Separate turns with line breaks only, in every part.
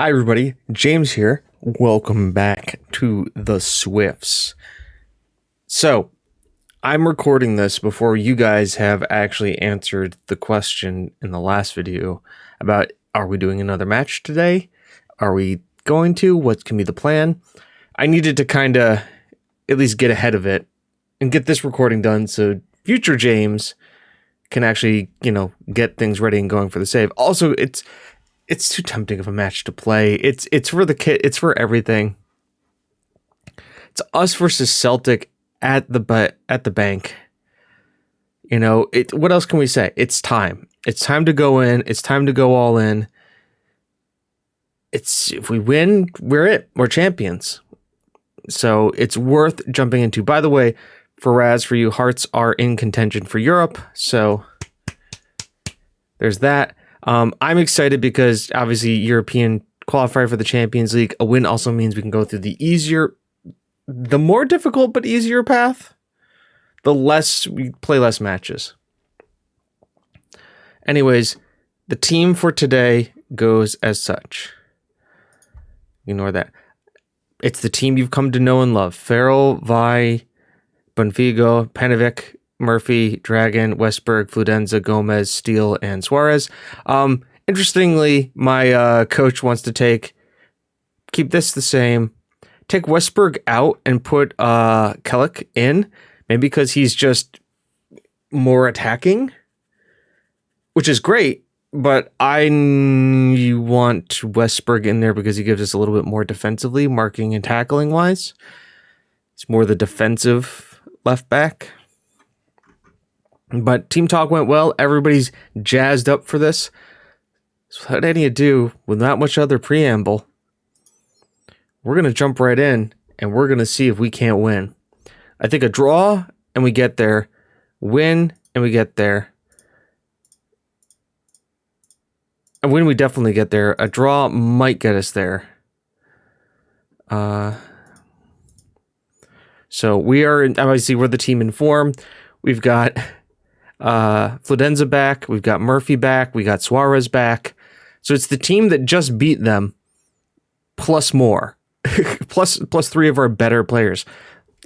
Hi everybody, James here. Welcome back to the Swifts. So, I'm recording this before you guys have actually answered the question in the last video about, are we doing another match today? Are we going to? What can be the plan? I needed to kind of at least get ahead of it and get this recording done so future James can actually, get things ready and going for the save. Also, it's too tempting of a match to play. It's for the kid. It's for everything. It's us versus Celtic at the bank. What else can we say? It's time. It's time to go in. It's time to go all in. If we win, we're champions. So it's worth jumping into. By the way, for you, Hearts are in contention for Europe. So there's that. I'm excited because obviously European qualifier for the Champions League. A win also means we can go through the more difficult but easier path. We play less matches. Anyways, the team for today goes as such. Ignore that. It's the team you've come to know and love. Farrell, Vi, Bonfigo, Panovic, Murphy, Dragon, Westberg, Fludenza, Gomez, Steele, and Suarez. Interestingly, my coach wants to keep this the same. Take Westberg out and put Kellick in, maybe because he's just more attacking, which is great. But I want Westberg in there because he gives us a little bit more defensively, marking and tackling wise. It's more the defensive left back. But team talk went well. Everybody's jazzed up for this. So without any ado, with not much other preamble, we're going to jump right in and we're going to see if we can't win. I think a draw and we get there. Win and we get there. A win, we definitely get there. A draw might get us there. So obviously we're the team in form. We've got Fludenza back, we've got Murphy back, we got Suarez back. So it's the team that just beat them plus more. plus 3 of our better players.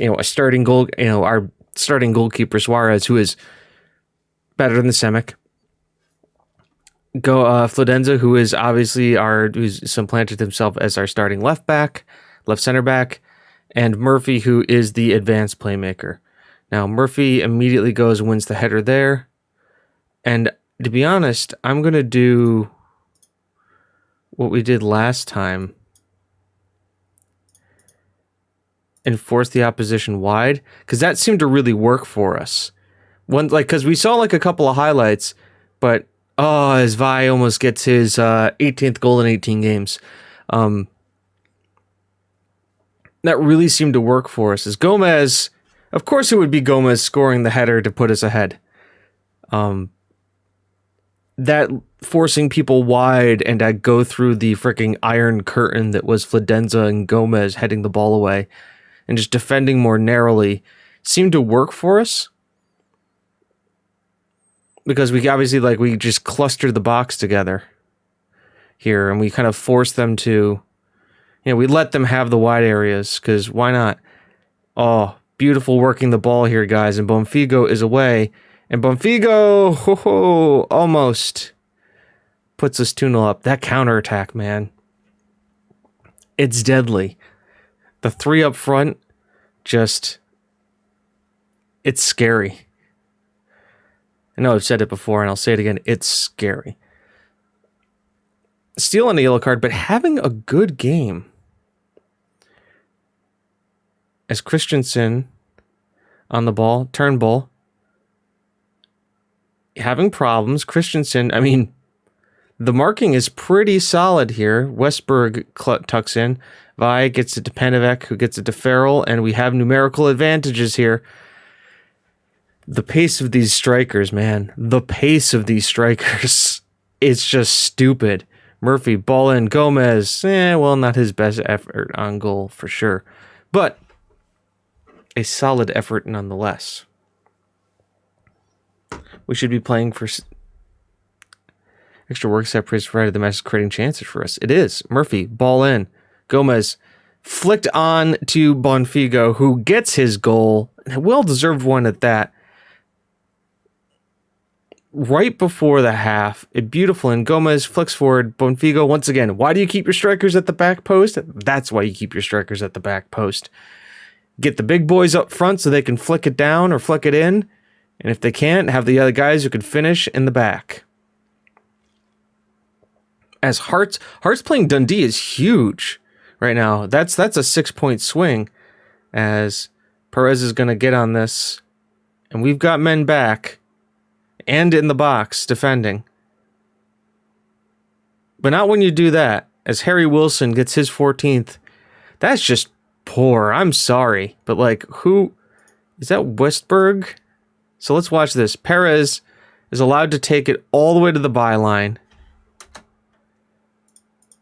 Our starting goalkeeper Suarez, who is better than the Semic. Fludenza, who is obviously who's supplanted himself as our starting left center back, and Murphy, who is the advanced playmaker. Now, Murphy immediately goes and wins the header there. And to be honest, I'm going to do what we did last time and force the opposition wide, because that seemed to really work for us. Because we saw a couple of highlights, but as Vi almost gets his 18th goal in 18 games. That really seemed to work for us. As Gomez... Of course it would be Gomez scoring the header to put us ahead. That forcing people wide and I go through the freaking iron curtain that was Fludenza and Gomez heading the ball away and just defending more narrowly seemed to work for us. Because we obviously we just clustered the box together here and we kind of forced them to, we let them have the wide areas because why not? Beautiful working the ball here, guys, and Bonfigo is away. And Bonfigo, almost puts us 2-0 up. That counterattack, man. It's deadly. The 3 up front, it's scary. I know I've said it before, and I'll say it again. It's scary. Steele on the yellow card, but having a good game. As Christensen on the ball, Turnbull, having problems. Christensen, the marking is pretty solid here. Westberg tucks in. Vi gets it to Panovic, who gets it to Farrell, and we have numerical advantages here. The pace of these strikers, man. The pace of these strikers. It's just stupid. Murphy, ball in. Gomez, not his best effort on goal for sure. But a solid effort nonetheless. We should be playing for Extra work set praise provided the match is creating chances for us. It is. Murphy, ball in. Gomez flicked on to Bonfigo, who gets his goal. A well-deserved one at that. Right before the half, a beautiful, and Gomez flicks forward. Bonfigo, once again, why do you keep your strikers at the back post? That's why you keep your strikers at the back post. Get the big boys up front so they can flick it down or flick it in. And if they can't, have the other guys who can finish in the back. As Hearts playing Dundee is huge right now. That's a 6-point swing as Perez is going to get on this. And we've got men back and in the box defending. But not when you do that. As Harry Wilson gets his 14th. That's just poor. I'm sorry. But like, who is that? Westberg? So let's watch this. Perez is allowed to take it all the way to the byline.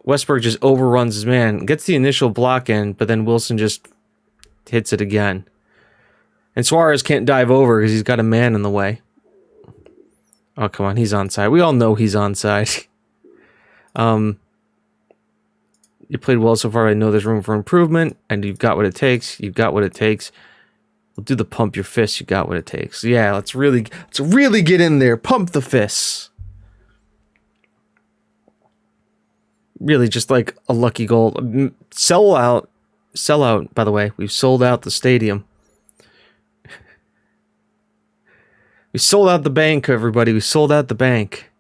Westberg just overruns his man, gets the initial block in, but then Wilson just hits it again. And Suarez can't dive over because he's got a man in the way. Oh, come on, he's onside. We all know he's onside. You played well so far. I know there's room for improvement, and you've got what it takes. You've got what it takes. We'll do the pump your fist. You got what it takes. Yeah, let's really get in there. Pump the fists. Really, just like a lucky goal. Sell out. By the way, we've sold out the stadium. We sold out the bank, everybody. We sold out the bank.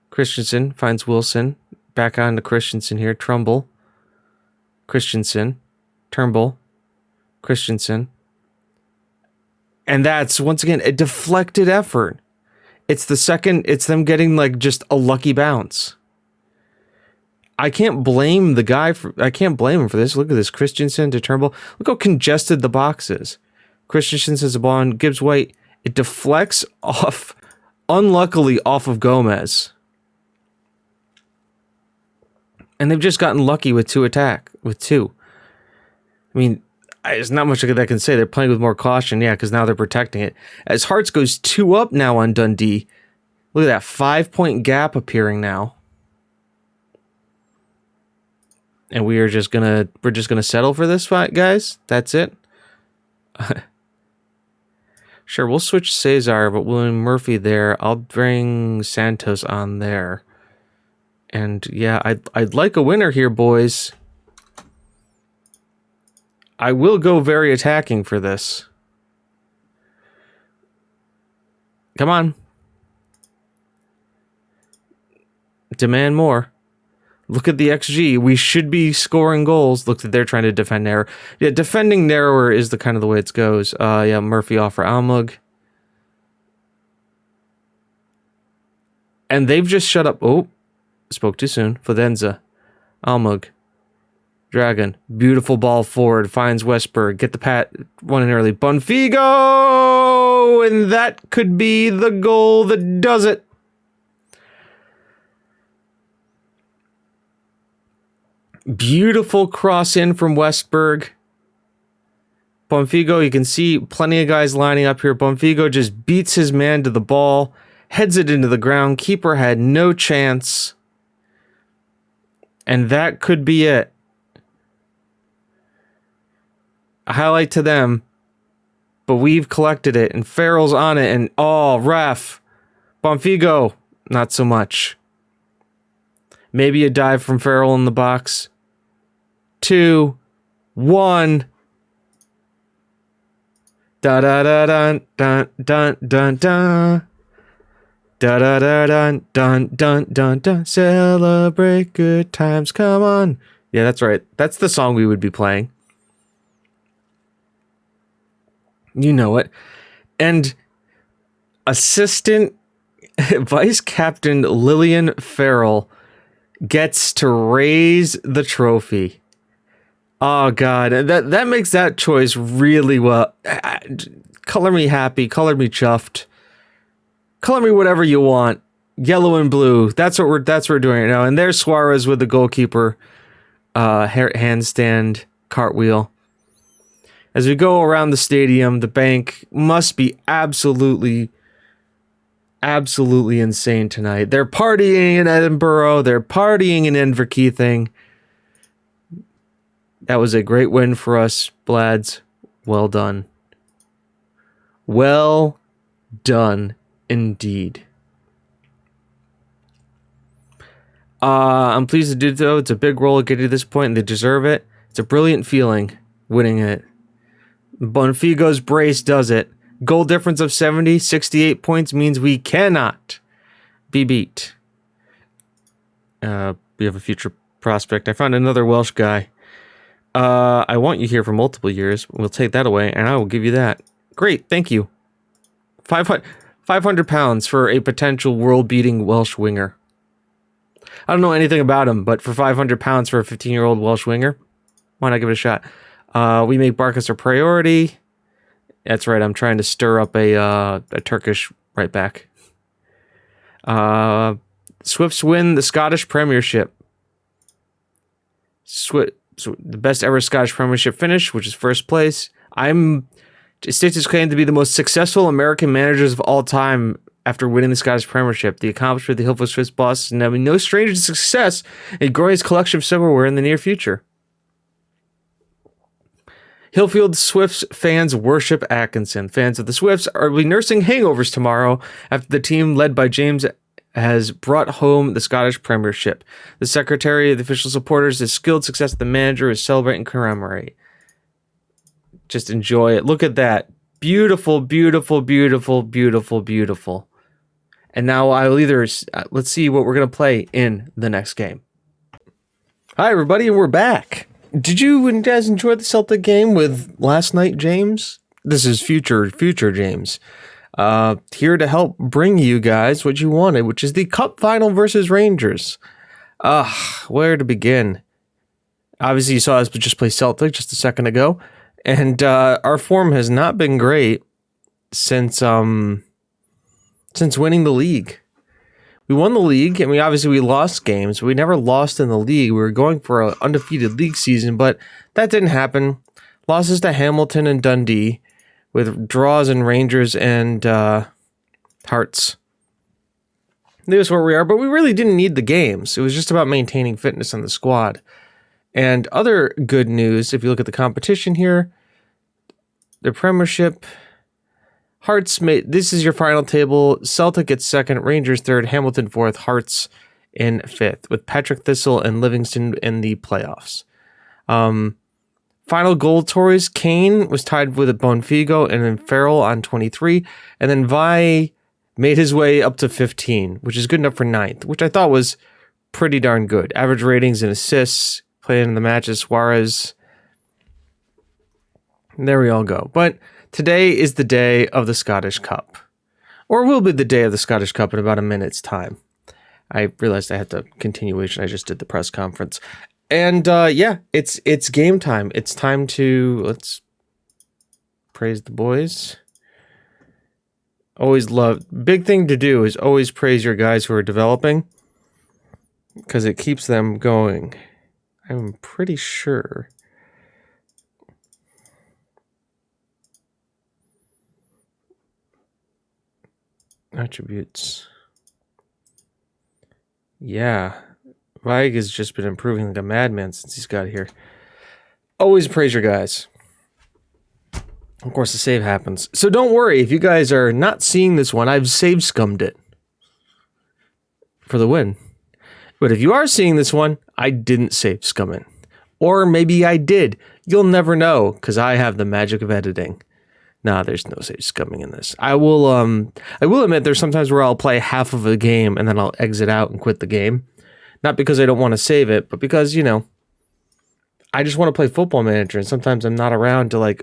Christensen finds Wilson. Back on to Christensen here. Trumbull. Christensen. Turnbull. Christensen. And that's, once again, a deflected effort. It's them getting like just a lucky bounce. I can't blame him for this. Look at this. Christensen to Turnbull. Look how congested the box is. Christensen says the ball on Gibbs White. It deflects off, unluckily, off of Gomez. And they've just gotten lucky with two. I mean, there's not much that I can say. They're playing with more caution, yeah, because now they're protecting it. As Hearts goes 2 up now on Dundee. Look at that 5-point gap appearing now. And we're just gonna settle for this fight, guys. That's it. Sure, we'll switch Cesar, but William Murphy there. I'll bring Santos on there. And yeah, I'd like a winner here, boys. I will go very attacking for this. Come on. Demand more. Look at the XG. We should be scoring goals. Look that they're trying to defend narrow. Yeah, defending narrower is the kind of the way it goes. Yeah, Murphy off for Almug. And they've just shut up. Oh, spoke too soon. Fidenza. Almug. Dragon. Beautiful ball forward. Finds Westberg. Get the pat. One in early. Bonfigo! And that could be the goal that does it. Beautiful cross in from Westberg. Bonfigo, you can see plenty of guys lining up here. Bonfigo just beats his man to the ball, heads it into the ground. Keeper had no chance. And that could be it. A highlight to them. But we've collected it, and Farrell's on it, and oh, ref. Bonfigo, not so much. Maybe a dive from Farrell in the box. 2, 1. Da da da dun dun dun dun dun. Da da da dun dun dun dun dun. Celebrate good times, come on. Yeah, that's right. That's the song we would be playing. You know it. And assistant vice captain Lillian Farrell gets to raise the trophy. Oh God, that makes that choice really well. Color me happy, color me chuffed, color me whatever you want. Yellow and blue. That's what we're doing right now. And there's Suarez with the goalkeeper handstand cartwheel. As we go around the stadium, the bank must be absolutely absolutely insane tonight. They're partying in Edinburgh. They're partying in Inverkeithing. That was a great win for us, Blads. Well done. Well done, indeed. I'm pleased to do so. It's a big role getting to this point, and they deserve it. It's a brilliant feeling winning it. Bonfigo's brace does it. Goal difference of 70, 68 points means we cannot be beat. We have a future prospect. I found another Welsh guy. I want you here for multiple years. We'll take that away, and I will give you that. Great, thank you. 500 pounds for a potential world-beating Welsh winger. I don't know anything about him, but for 500 pounds for a 15-year-old Welsh winger, why not give it a shot? We make Barkas a priority. That's right, I'm trying to stir up a Turkish right back. Swifts win the Scottish Premiership. The best ever Scottish Premiership finish, which is first place. States his claim to be the most successful American managers of all time after winning the Scottish Premiership. The accomplishment of the Hillfield Swifts boss is now no stranger to success and growing his collection of silverware in the near future. Hillfield Swifts fans worship Atkinson. Fans of the Swifts are nursing hangovers tomorrow after the team led by James has brought home the Scottish Premiership. The secretary of the official supporters, the skilled success of the manager is celebrate and commemorate. Just enjoy it. Look at that. Beautiful, beautiful, beautiful, beautiful, beautiful. And now I'll let's see what we're going to play in the next game. Hi, everybody, and we're back. Did you guys enjoy the Celtic game with last night, James? This is future James. Here to help bring you guys what you wanted, which is the Cup final versus Rangers. Where to begin? Obviously, you saw us just play Celtic just a second ago, and our form has not been great since winning the league. We won the league, and we lost games. We never lost in the league. We were going for an undefeated league season, but that didn't happen. Losses to Hamilton and Dundee, with draws in Rangers and Hearts. This is where we are, but we really didn't need the games. It was just about maintaining fitness on the squad. And other good news, if you look at the competition here, the Premiership, Hearts this is your final table. Celtic gets second, Rangers third, Hamilton fourth, Hearts in fifth, with Patrick Thistle and Livingston in the playoffs. Final goal tories, Kane was tied with Bonfigo and then Farrell on 23, and then Vi made his way up to 15, which is good enough for ninth, which I thought was pretty darn good. Average ratings and assists, playing in the matches, Suarez. There we all go. But today is the day of the Scottish Cup, or will be the day of the Scottish Cup in about a minute's time. I realized I had the continuation. I just did the press conference. And it's game time. It's time to, let's praise the boys. Big thing to do is always praise your guys who are developing, because it keeps them going. I'm pretty sure. Attributes. Yeah. Weig has just been improving like a madman since he's got here. Always praise your guys. Of course, the save happens. So don't worry, if you guys are not seeing this one, I've save scummed it for the win. But if you are seeing this one, I didn't save scum it. Or maybe I did. You'll never know, because I have the magic of editing. Nah, there's no save scumming in this. I will admit there's sometimes where I'll play half of a game and then I'll exit out and quit the game. Not because I don't want to save it, but because, I just want to play Football Manager, and sometimes I'm not around to, I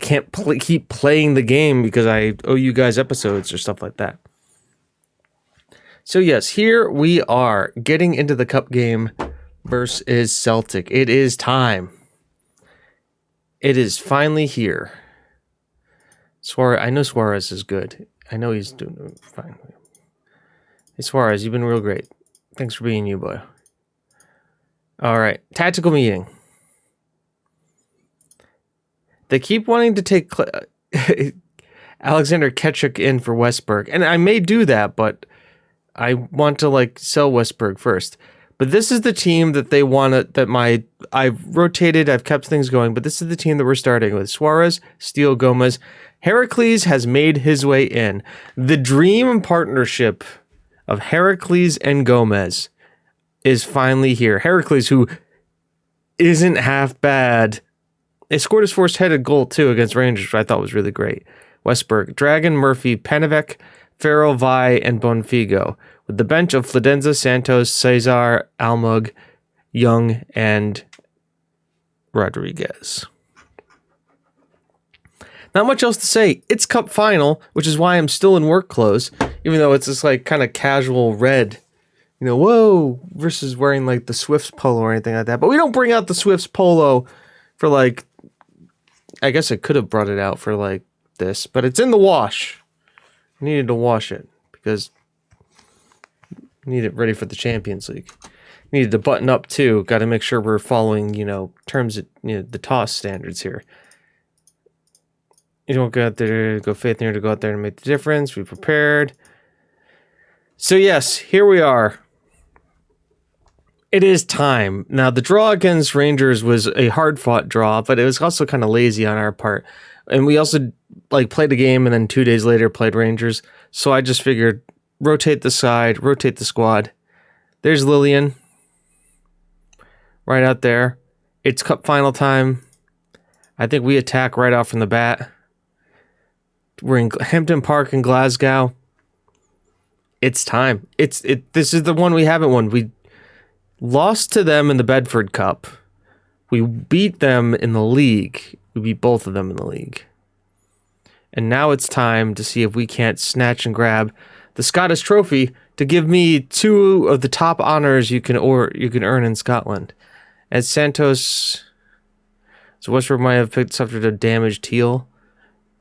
can't keep playing the game because I owe you guys episodes or stuff like that. So yes, here we are getting into the Cup game versus Celtic. It is time. It is finally here. I know Suarez is good. I know he's doing fine. Hey, Suarez, you've been real great. Thanks for being you, boy. All right. Tactical meeting. They keep wanting to take... Alexander Ketchuk in for Westberg. And I may do that, but I want to like sell Westberg first. But this is the team that they want to, I've rotated, I've kept things going, but this is the team that we're starting with. Suarez, Steele, Gomez. Heracles has made his way in. The dream partnership of Heracles and Gomez is finally here. Heracles, who isn't half bad. They scored his first-headed goal, too, against Rangers, which I thought was really great. Westberg, Dragon, Murphy, Panevec, Farrell, Vi, and Bonfigo, with the bench of Fladenza, Santos, Cesar, Almug, Young, and Rodriguez. Not much else to say. It's Cup Final, which is why I'm still in work clothes, even though it's this like kind of casual red, whoa, versus wearing like the Swifts polo or anything like that. But we don't bring out the Swifts polo for like, I guess I could have brought it out for like this, but it's in the wash. I needed to wash it because I need it ready for the Champions League. Needed to button up too. Got to make sure we're following, terms of the toss standards here. You don't go out there, go faith in here to go out there and make the difference. Be prepared. So yes, here we are. It is time. Now, the draw against Rangers was a hard-fought draw, but it was also kind of lazy on our part. And we also played a game and then 2 days later played Rangers. So I just figured, rotate the side, rotate the squad. There's Lillian. Right out there. It's Cup Final time. I think we attack right off from the bat. We're in Hampton Park in Glasgow. It's time. This is the one we haven't won. We lost to them in the Bedford Cup. We beat them in the league. We beat both of them in the league. And now it's time to see if we can't snatch and grab the Scottish Trophy to give me 2 of the top honors you can earn in Scotland. As Santos, so Westbrook might have picked suffered a damaged heel,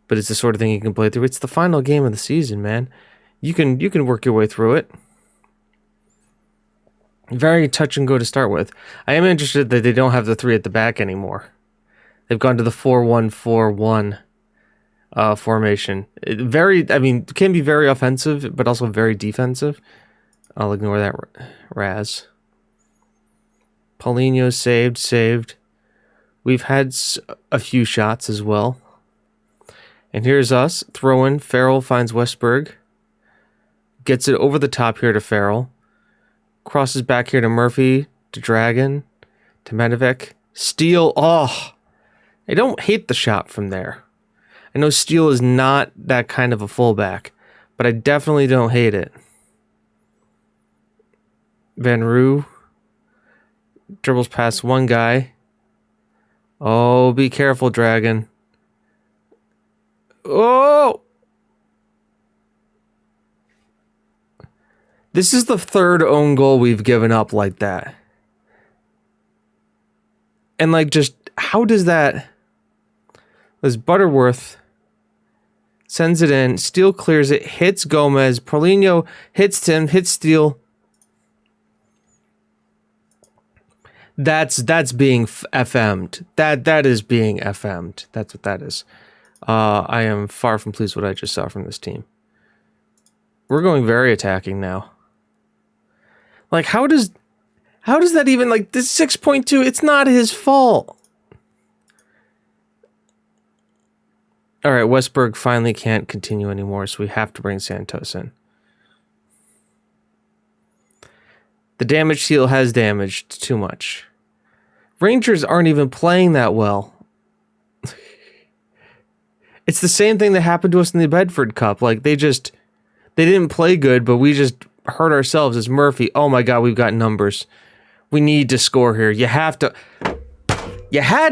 but it's the sort of thing you can play through. It's the final game of the season, man. You can work your way through it. Very touch and go to start with. I am interested that they don't have the 3 at the back anymore. They've gone to the 4-1-4-1 formation. It can be very offensive, but also very defensive. I'll ignore that Raz. Paulinho saved. We've had a few shots as well. And here's us. Throw in. Farrell finds Westberg. Gets it over the top here to Farrell. Crosses back here to Murphy. To Dragon. To Medevec. Steele. Oh! I don't hate the shot from there. I know Steele is not that kind of a fullback, but I definitely don't hate it. Van Roo dribbles past one guy. Oh, be careful, Dragon. Oh! This is the 3rd own goal we've given up like that. And just, how does that... There's Butterworth. Sends it in. Steele clears it. Hits Gomez. Paulinho hits Tim. Hits Steele. That's being FM'd. That is being FM'd. That's what that is. I am far from pleased with what I just saw from this team. We're going very attacking now. How does that even, this 6.2, it's not his fault. All right, Westberg finally can't continue anymore, so we have to bring Santos in. The damage seal has damaged too much. Rangers aren't even playing that well. It's the same thing that happened to us in the Bedford Cup. They didn't play good, but we just hurt ourselves as Murphy. Oh my God, we've got numbers. We need to score here. You had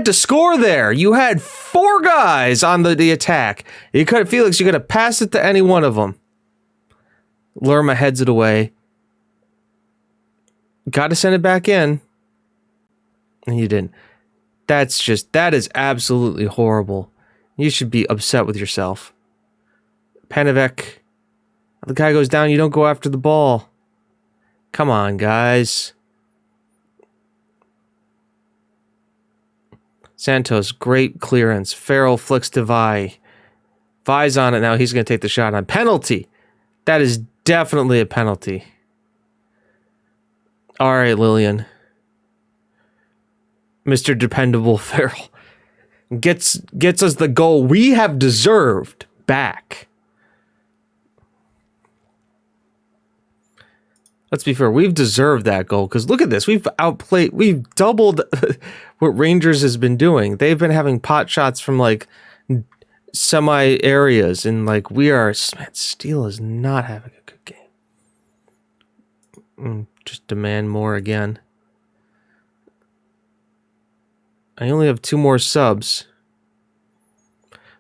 to score there. You had 4 guys on the attack. Felix, you could have passed it to any one of them. Lerma heads it away. Got to send it back in. And you didn't. That is absolutely horrible. You should be upset with yourself. Panevec. The guy goes down. You don't go after the ball. Come on, guys. Santos, great clearance. Farrell flicks to Vi. Vi's on it now. He's going to take the shot on penalty. That is definitely a penalty. All right, Lillian. Mr. Dependable Farrell gets us the goal we have deserved back. Let's be fair, we've deserved that goal because look at this. We've doubled what Rangers has been doing. They've been having pot shots from like semi areas, and like Steele is not having a good game. Just demand more again. I only have 2 more subs.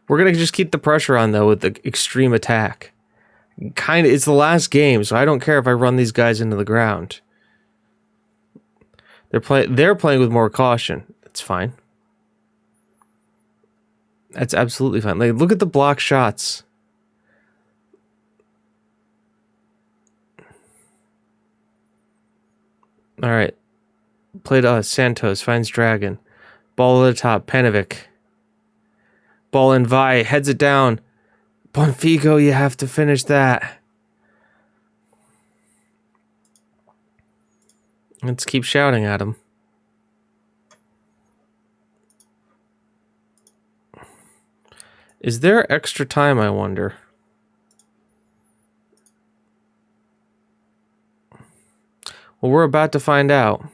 We're going to just keep the pressure on, though, with the extreme attack. It's the last game, so I don't care if I run these guys into the ground. They're playing with more caution. It's fine. That's absolutely fine. Like, look at the block shots. All right. Play to us. Santos finds Dragon. Ball at the top. Panovic. Ball in Vi. Heads it down. Bonfigo, you have to finish that. Let's keep shouting at him. Is there extra time, I wonder? Well, we're about to find out.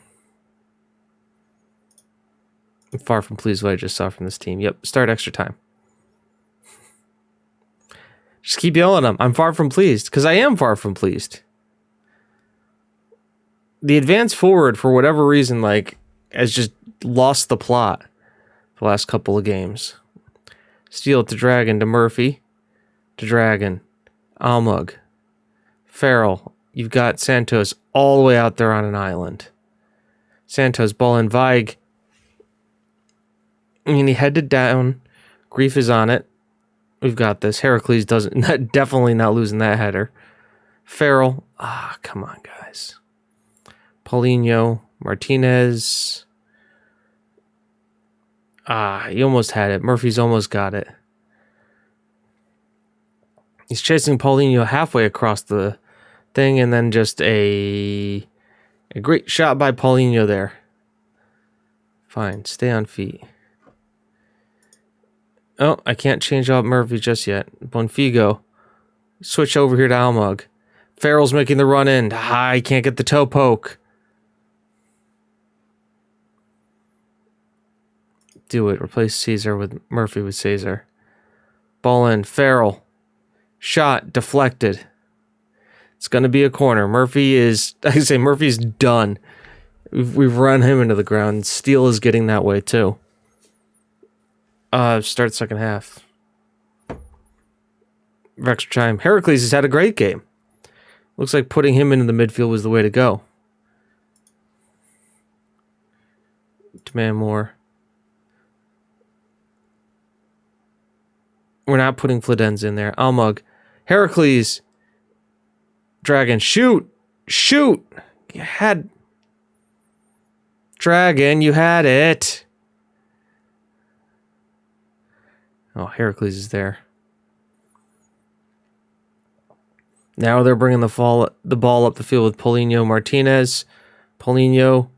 I'm far from pleased with what I just saw from this team. Yep, start extra time. Just keep yelling at them. I'm far from pleased, because I am far from pleased. The advance forward, for whatever reason, like, has just lost the plot the last couple of games. Steele to Dragon to Murphy to Dragon. Almug. Farrell. You've got Santos all the way out there on an island. Santos, ball in Vig. I mean, he headed down. Grief is on it. We've got this. Heracles definitely not losing that header. Farrell. Come on, guys. Paulinho. Martinez. He almost had it. Murphy's almost got it. He's chasing Paulinho halfway across the thing, and then just a great shot by Paulinho there. Fine. Stay on feet. Oh, I can't change out Murphy just yet. Bonfigo. Switch over here to Almug. Farrell's making the run in. I can't get the toe poke. Do it. Replace Caesar with Murphy with Caesar. Ball in. Farrell. Shot. Deflected. It's going to be a corner. Murphy's done. We've run him into the ground. Steele is getting that way too. Start second half. Extra time. Heracles has had a great game. Looks like putting him into the midfield was the way to go. Demand more. We're not putting Fladenz in there. Almug. Heracles. Dragon. Shoot. Shoot. You had... Dragon, you had it. Oh, Heracles is there. Now they're bringing the ball up the field with Paulinho Martinez. Paulinho.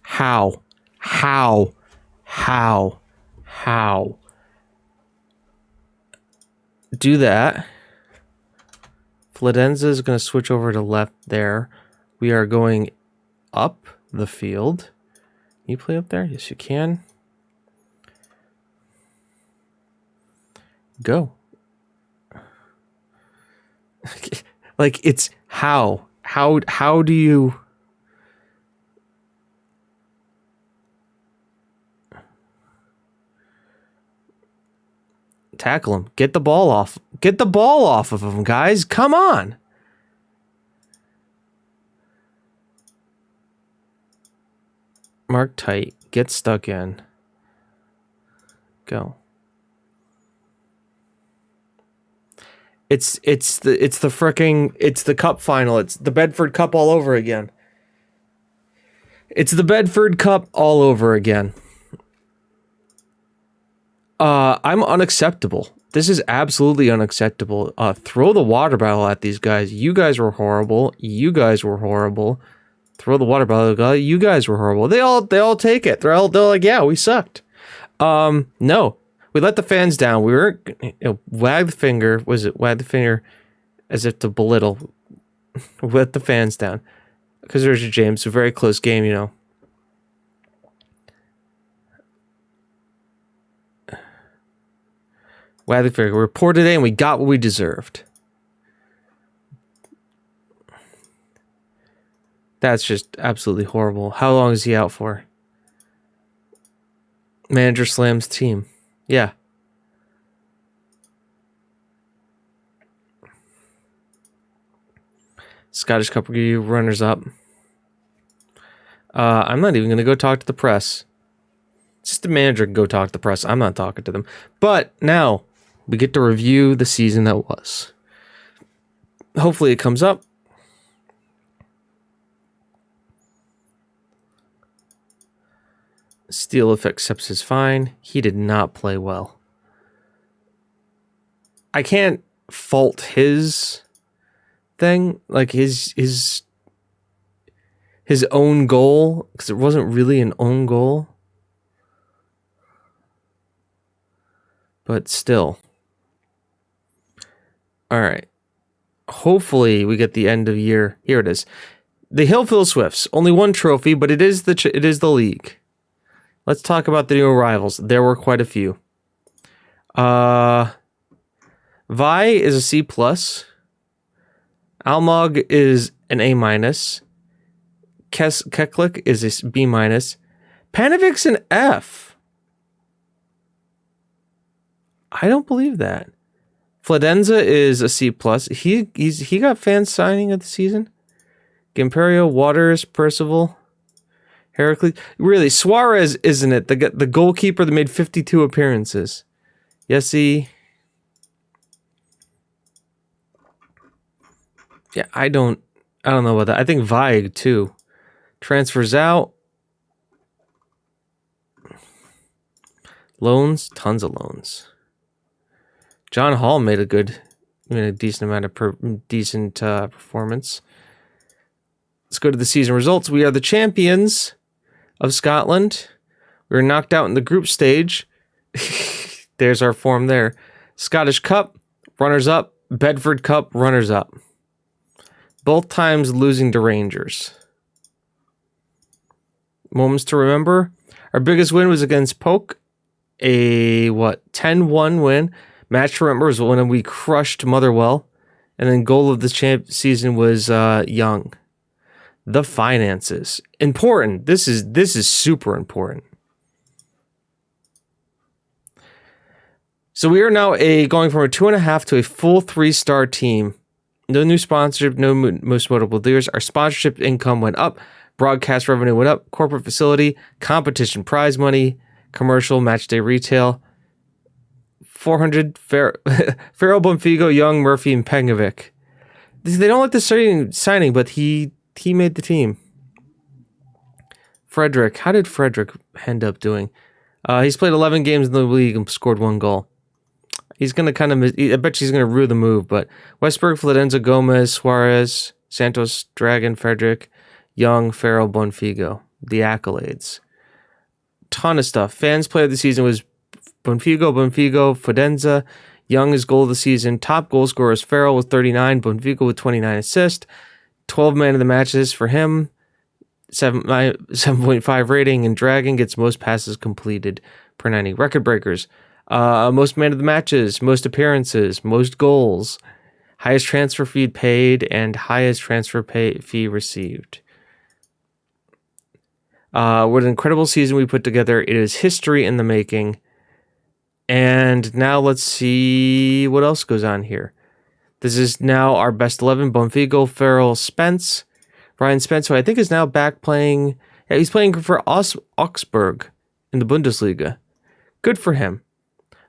How? Do that. Fladenza is going to switch over to left there. We are going up the field. Can you play up there? Yes, you can. Go. Like, it's how? How do you... Tackle him. Get the ball off. Get the ball off of him, guys. Come on. Mark tight. Get stuck in. Go. It's the cup final. It's the Bedford Cup all over again. It's the Bedford Cup all over again. I'm unacceptable. This is absolutely unacceptable. Throw the water bottle at these guys. You guys were horrible. You guys were horrible. Throw the water bottle. You guys were horrible. They all take it. They're like, yeah, we sucked. No, we let the fans down. We were wag the finger. Was it wag the finger as if to belittle? Let the fans down because there's your James. A very close game, you know. Wag the finger. We're poor today, and we got what we deserved. That's just absolutely horrible. How long is he out for? Manager slams team. Yeah. Scottish Cup review runners up. I'm not even going to go talk to the press. Just the manager can go talk to the press. I'm not talking to them. But now we get to review the season that was. Hopefully it comes up. Steel accepts his fine. He did not play well. I can't fault his thing, like his own goal, because it wasn't really an own goal. But still. All right. Hopefully we get the end of year. Here it is. The Hillfield Swifts. Only one trophy, but it is the league. Let's talk about the new arrivals. There were quite a few. Vi is a C+. Almog is an A-. Keklik is a B-. Panovic's an F. I don't believe that. Fladenza is a C+. He got fans signing of the season. Gamperio, Waters, Percival, Heracles. Really, Suarez, isn't it? The goalkeeper that made 52 appearances. Yesy. Yeah, I don't know about that. I think Vieg too. Transfers out. Loans, tons of loans. John Hall made a decent amount of performance. Let's go to the season results. We are the champions of Scotland. We were knocked out in the group stage. There's our form there. Scottish Cup, runners up. Bedford Cup, runners up. Both times losing to Rangers. Moments to remember. Our biggest win was against Polk. A 10-1 win. Match to remember was when we crushed Motherwell. And then goal of the season was Young. The finances. Important. This is super important. So we are now going from a 2.5 to a full 3-star team. No new sponsorship, no most notable dealers. Our sponsorship income went up. Broadcast revenue went up. Corporate facility, competition prize money, commercial, match day retail. 400 Farrell, Bonfigo, Young, Murphy, and Pengovic. They don't like the signing, but he made the team. Frederick. How did Frederick end up doing? He's played 11 games in the league and scored 1 goal. He's going to I bet he's going to rue the move, but Westberg, Fladenza, Gomez, Suarez, Santos, Dragon, Frederick, Young, Farrell, Bonfigo. The accolades. Ton of stuff. Fans player of the season was Bonfigo, Fladenza. Young is goal of the season. Top goal scorer is Farrell with 39, Bonfigo with 29 assists. 12 man of the matches for him. 7.5 rating, and Dragon gets most passes completed per 90. Record breakers. Most man of the matches, most appearances, most goals, highest transfer fee paid, and highest transfer fee received. What an incredible season we put together. It is history in the making. And now let's see what else goes on here. This is now our best 11. Bonfigo, Farrell, Spence. Ryan Spence, who I think is now back playing. Yeah, he's playing for Augsburg in the Bundesliga. Good for him.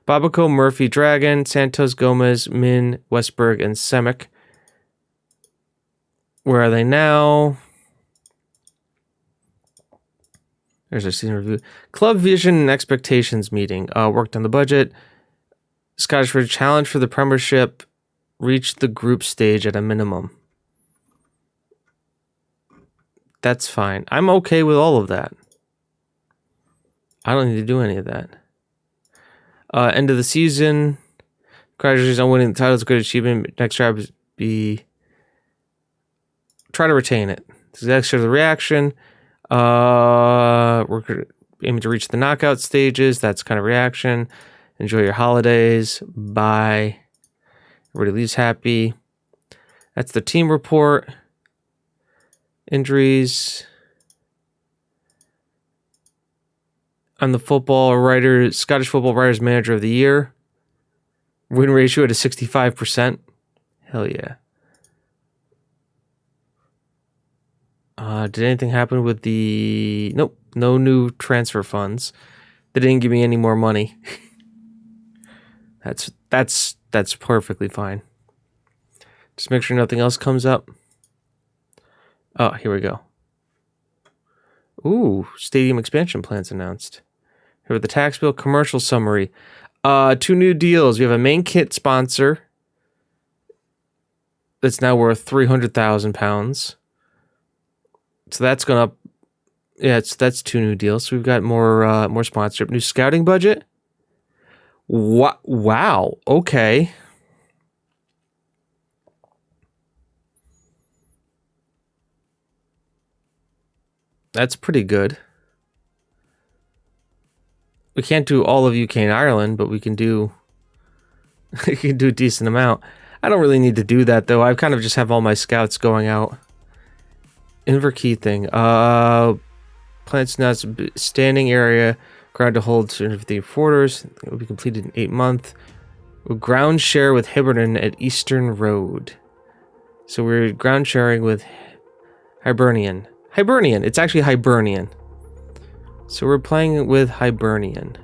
Babico, Murphy, Dragon, Santos, Gomez, Min, Westberg, and Semic. Where are they now? There's our season review. Club vision and expectations meeting. Worked on the budget. Scottish Ridge challenge for the Premiership. Reached the group stage at a minimum. That's fine. I'm okay with all of that. I don't need to do any of that. End of the season. Congratulations on winning the title. It's a good achievement. Next try be try to retain it. This is extra the reaction. We're aiming to reach the knockout stages. That's kind of reaction. Enjoy your holidays. Bye. Everybody leaves happy. That's the team report. Injuries. I'm the football writer, Scottish Football Writers Manager of the Year. Win ratio at a 65%. Hell yeah. Did anything happen with the... Nope, no new transfer funds. They didn't give me any more money. That's perfectly fine. Just make sure nothing else comes up. Oh, here we go. Ooh, stadium expansion plans announced. Here with the tax bill commercial summary. 2 new deals. We have a main kit sponsor that's now worth £300,000. So that's gone up. Yeah, that's 2 new deals. So we've got more sponsorship. New scouting budget. Wow. Okay. That's pretty good. We can't do all of UK and Ireland, but we can do we can do a decent amount. I don't really need to do that though. I kind of just have all my scouts going out. Inverkeithing. Plants now standing area, ground to hold 250 orders. It will be completed in 8 months. We'll ground share with Hibernian at Eastern Road. So we're ground sharing with Hibernian. Hibernian. It's actually Hibernian. So we're playing with Hibernian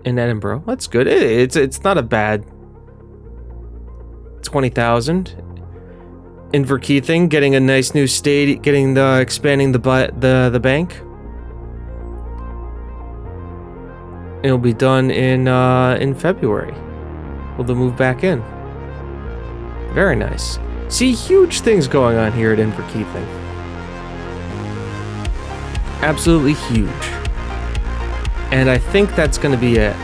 in Edinburgh. That's good. It's not a bad 20,000. Inverkeithing getting a nice new stadium, getting the expanding the bank. It'll be done in February. We'll move back in. Very nice. See, huge things going on here at Inverkeithing. Absolutely huge. And I think that's going to be it.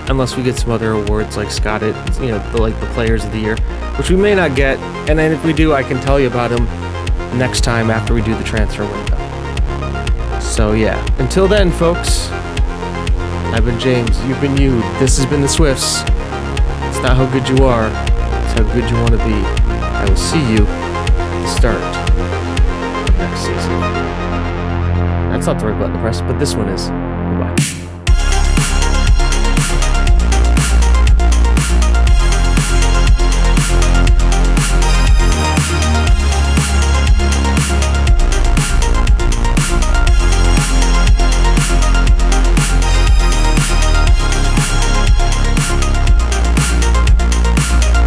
Unless we get some other awards like Scottish, the Players of the Year, which we may not get. And then if we do, I can tell you about them next time after we do the transfer window. So yeah, until then, folks, I've been James, you've been you, this has been the Swifts. It's not how good you are, it's how good you want to be. I will see you at the start of next season. That's not the right button to press, but this one is. Bye-bye.